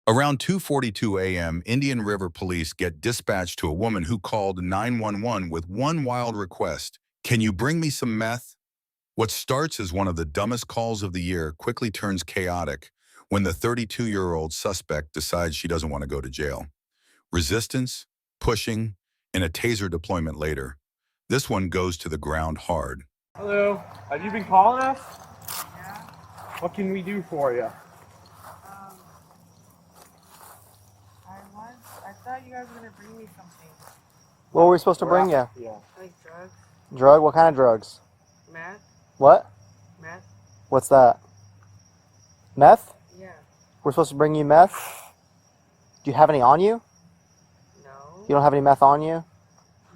Around 2:42 a.m., Indian River Police get dispatched to a woman who called 911 with one wild request. Can you bring me some meth? What starts as one of the dumbest calls of the year quickly turns chaotic when the 32-year-old suspect decides she doesn't want to go to jail. Resistance, pushing, and a taser deployment later. This one goes to the ground hard. Hello, have you been calling us? Yeah. What can we do for you? I thought you guys were gonna bring me something. What were we supposed to bring you? Yeah. Like drugs? Drug? What kind of drugs? Meth? What? Meth? What's that? Meth? Yeah. We're supposed to bring you meth? Do you have any on you? No. You don't have any meth on you?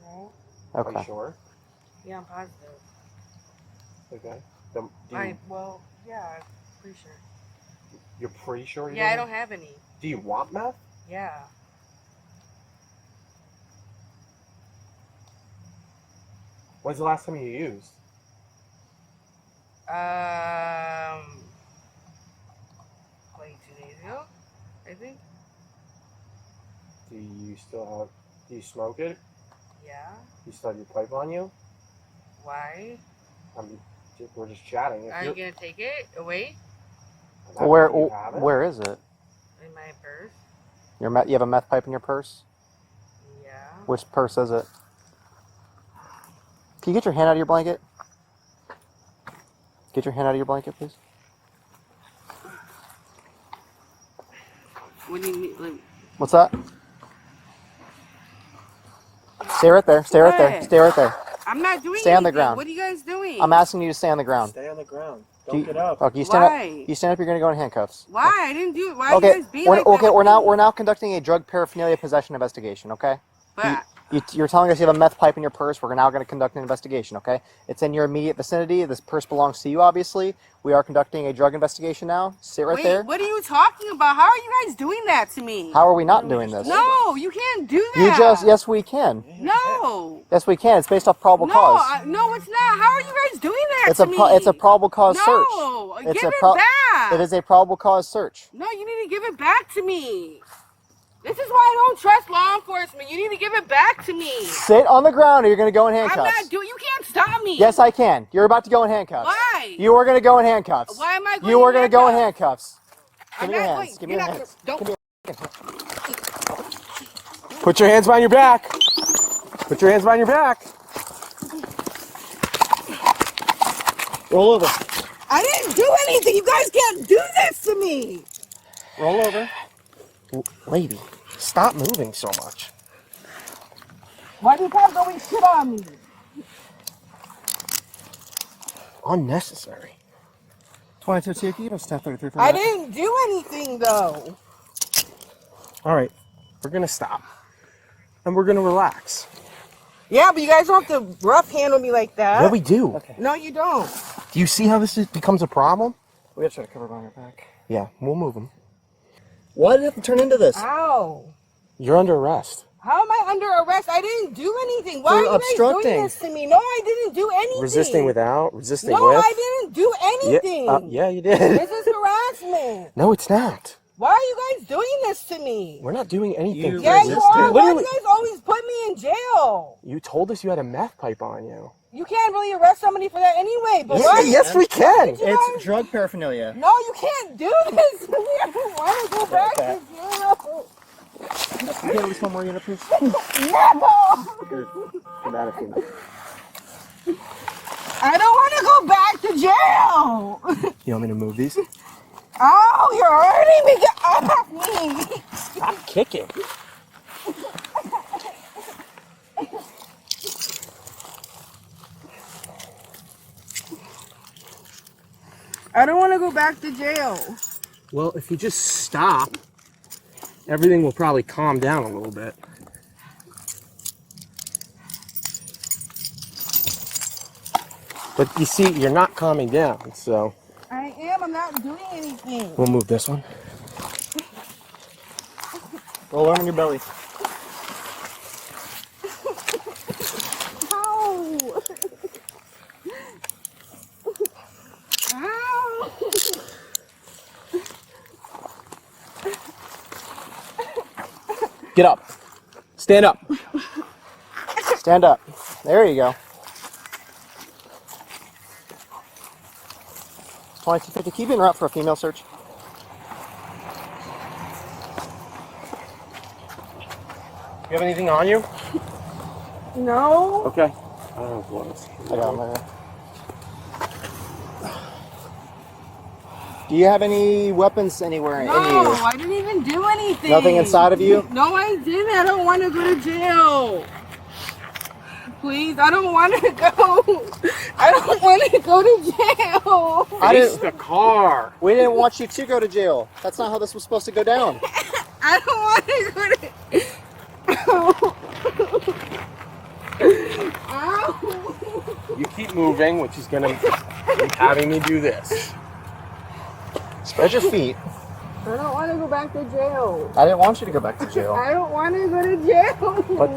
No. Okay. Are you sure? Yeah, I'm positive. Okay. Well, yeah, I'm pretty sure. You're pretty sure you Yeah, I don't? don't have any. Do you want meth? Yeah. When's the last time you used? Like 2 days ago, I think. Do you smoke it? Yeah. You still have your pipe on you? Why? We're just chatting. Are you gonna take it away? Where is it? In my purse. You have a meth pipe in your purse? Yeah. Which purse is it? Can you get your hand out of your blanket? Get your hand out of your blanket, please. What do you mean? Like, What's that? Stay right there. Stay right there. What? Stay right there. I'm not doing Stay on the anything. ground. What are you guys doing? I'm asking you to stay on the ground. Stay on the ground. Don't get up. Okay, you stand Why? up. You stand up. You're gonna go in handcuffs. Why? I didn't do it. Why Okay. are you guys being like that? Okay. with me? We're now conducting a drug paraphernalia possession investigation. Okay. But You're telling us you have a meth pipe in your purse. We're now going to conduct an investigation, okay? It's in your immediate vicinity. This purse belongs to you, obviously. We are conducting a drug investigation now. Sit right there. What are you talking about? How are you guys doing that to me? How are we not doing this? No, you can't do that. Yes, we can. No. Yes, we can. It's based off probable cause. No, it's not. How are you guys doing that to me? It's a probable cause search. No, It's give it back. It is a probable cause search. No, you need to give it back to me. This is why I don't trust law enforcement. You need to give it back to me. Sit on the ground or you're going to go in handcuffs. I'm not doing. You can't stop me. Yes, I can. You're about to go in handcuffs. Why? You are going to go in handcuffs. Why am I going You are going to go in handcuffs. Give me your not hands. going. Give me your hands. Don't. Put your hands behind your back. Put your hands behind your back. Roll over. I didn't do anything. You guys can't do this to me. Roll over. Lady, stop moving so much. Why do you guys always shit on me? Unnecessary. 22 Tiki, that's 1033 for I didn't do anything though. All right, we're gonna stop. And we're gonna relax. Yeah, but you guys don't have to rough handle me like that. Yeah, we do. Okay. No, you don't. Do you see how this becomes a problem? We have to try to cover behind your back. Yeah, we'll move them. Why did it have to turn into this? Ow. You're under arrest. How am I under arrest? I didn't do anything. Why For are you guys obstructing. doing this to me? No, I didn't do anything. Resisting without, resisting No, with. I didn't do anything. Yeah, you did. This is harassment. No, it's not. Why are you guys doing this to me? We're not doing anything. Yeah, you are. What Why do do you guys always put me in jail? You told us you had a meth pipe on you. You can't really arrest somebody for that anyway. But why? Yes, we can. It's drug paraphernalia. No, you can't do this to me. I don't want to go back to jail. Can you get at least one more unit, please? No. I don't want to go back to jail. You want me to move these? Oh, you're hurting me. Get off me. Stop kicking. I don't want to go back to jail. Well, if you just stop, everything will probably calm down a little bit. But you see, you're not calming down, so... I am. I'm not doing anything. We'll move this one. Roll on your belly. Ow. Ow. Get up. Stand up. Stand up. There you go. 2250. Keep in route for a female search. You have anything on you? No. Okay. I don't know what else. I got 'em right here. Do you have any weapons anywhere No, in you? I didn't even do anything. Nothing inside of you? No, I didn't. I don't want to go to jail. Please, I don't want to go. I don't want to go to jail. Face the car. We didn't want you to go to jail. That's not how this was supposed to go down. I don't want to go to. Ow. You keep moving, which is gonna be having me do this. Spread your feet. I don't want to go back to jail. I didn't want you to go back to jail. I don't want to go to jail. But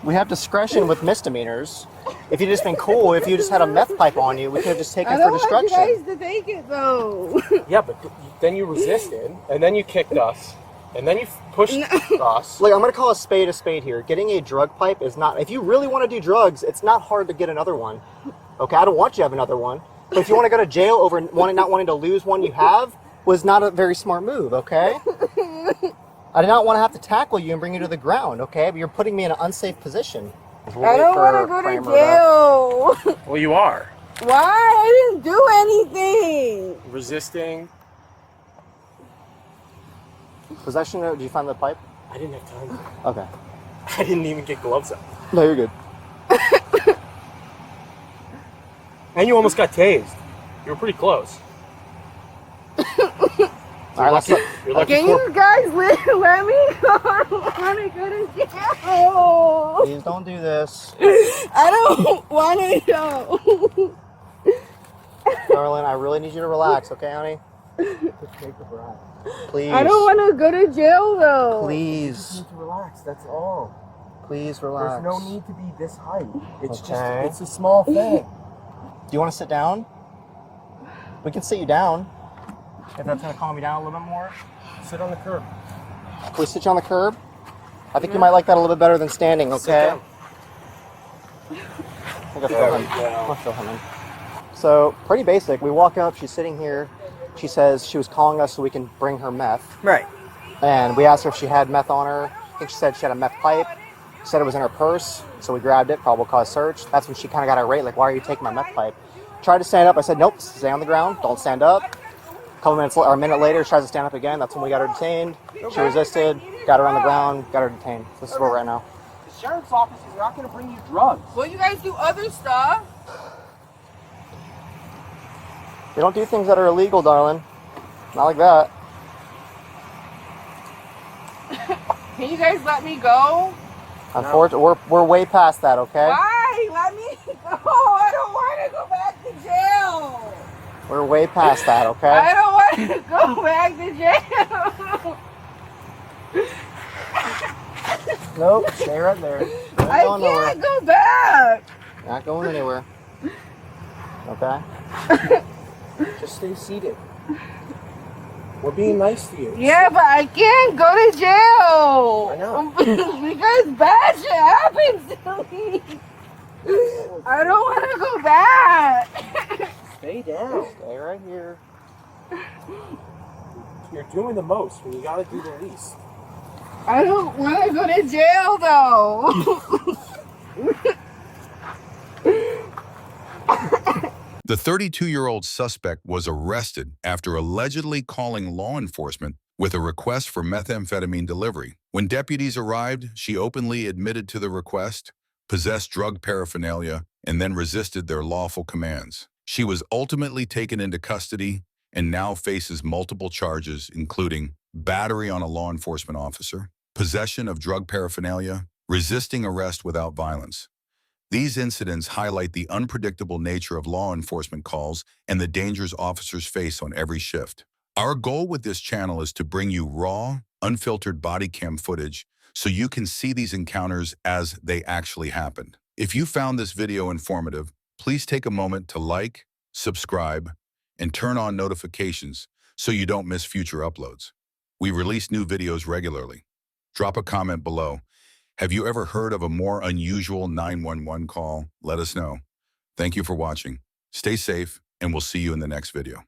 we have discretion with misdemeanors. If you'd just been cool, if you just had a meth pipe on you, we could have just taken I it for don't want you destruction. guys to take it though. Yeah, but then you resisted, and then you kicked us, and then you pushed us. Like, I'm going to call a spade here. Getting a drug pipe is not, if you really want to do drugs, it's not hard to get another one. Okay, I don't want you to have another one. But if you want to go to jail over not wanting to lose one you have, was not a very smart move, okay? I did not want to have to tackle you and bring you to the ground, okay? But you're putting me in an unsafe position. I don't want to go to jail. Well, you are. Why? I didn't do anything. Resisting. Possession, did you find the pipe? I didn't have time. Okay. I didn't even get gloves on. No, you're good. And you almost got tased. You were pretty close. All right, let's look. You're lucky. Can you guys let me go? I don't want to go to jail. Please don't do this. I don't want to go. Darling, I really need you to relax, okay, honey? Please. I don't want to go to jail though. Please. You need to relax, that's all. Please relax. There's no need to be this height. It's Okay. it's a small thing. Do you want to sit down? We can sit you down. If that's going to calm you down a little bit more. Sit on the curb. Can we sit you on the curb? I think you might like that a little bit better than standing, Sit okay? down. I think I'll fill him. I'll fill him in. So, pretty basic. We walk up, she's sitting here. She says she was calling us so we can bring her meth. Right. And we asked her if she had meth on her. I think she said she had a meth pipe. She said it was in her purse, so we grabbed it, probable cause search. That's when she kind of got irate, like, why are you taking my meth pipe? Tried to stand up. I said, nope, stay on the ground. Don't stand up. A minute later, she tries to stand up again. That's when we got her detained. She resisted, got her on the ground, got her detained. This is where we're at now. The sheriff's office is not going to bring you drugs. Well, you guys do other stuff. We don't do things that are illegal, darling. Not like that. Can you guys let me go? Unfortunately, we're way past that, okay? Why? Let me go. I don't want to go back to jail. We're way past that, okay? I don't want to go back to jail. Nope, stay right there. I can't go back. Not going anywhere. Okay? Just stay seated. We're being nice to you. Yeah, but I can't go to jail. I know. Because bad shit happens to me. I don't want to go back. Stay down. Stay right here. You're doing the most when you got to do the least. I don't want to go to jail though. The 32-year-old suspect was arrested after allegedly calling law enforcement with a request for methamphetamine delivery. When deputies arrived, she openly admitted to the request, possessed drug paraphernalia, and then resisted their lawful commands. She was ultimately taken into custody and now faces multiple charges, including battery on a law enforcement officer, possession of drug paraphernalia, resisting arrest without violence. These incidents highlight the unpredictable nature of law enforcement calls and the dangers officers face on every shift. Our goal with this channel is to bring you raw, unfiltered body cam footage so you can see these encounters as they actually happened. If you found this video informative, please take a moment to like, subscribe, and turn on notifications so you don't miss future uploads. We release new videos regularly. Drop a comment below. Have you ever heard of a more unusual 911 call? Let us know. Thank you for watching. Stay safe, and we'll see you in the next video.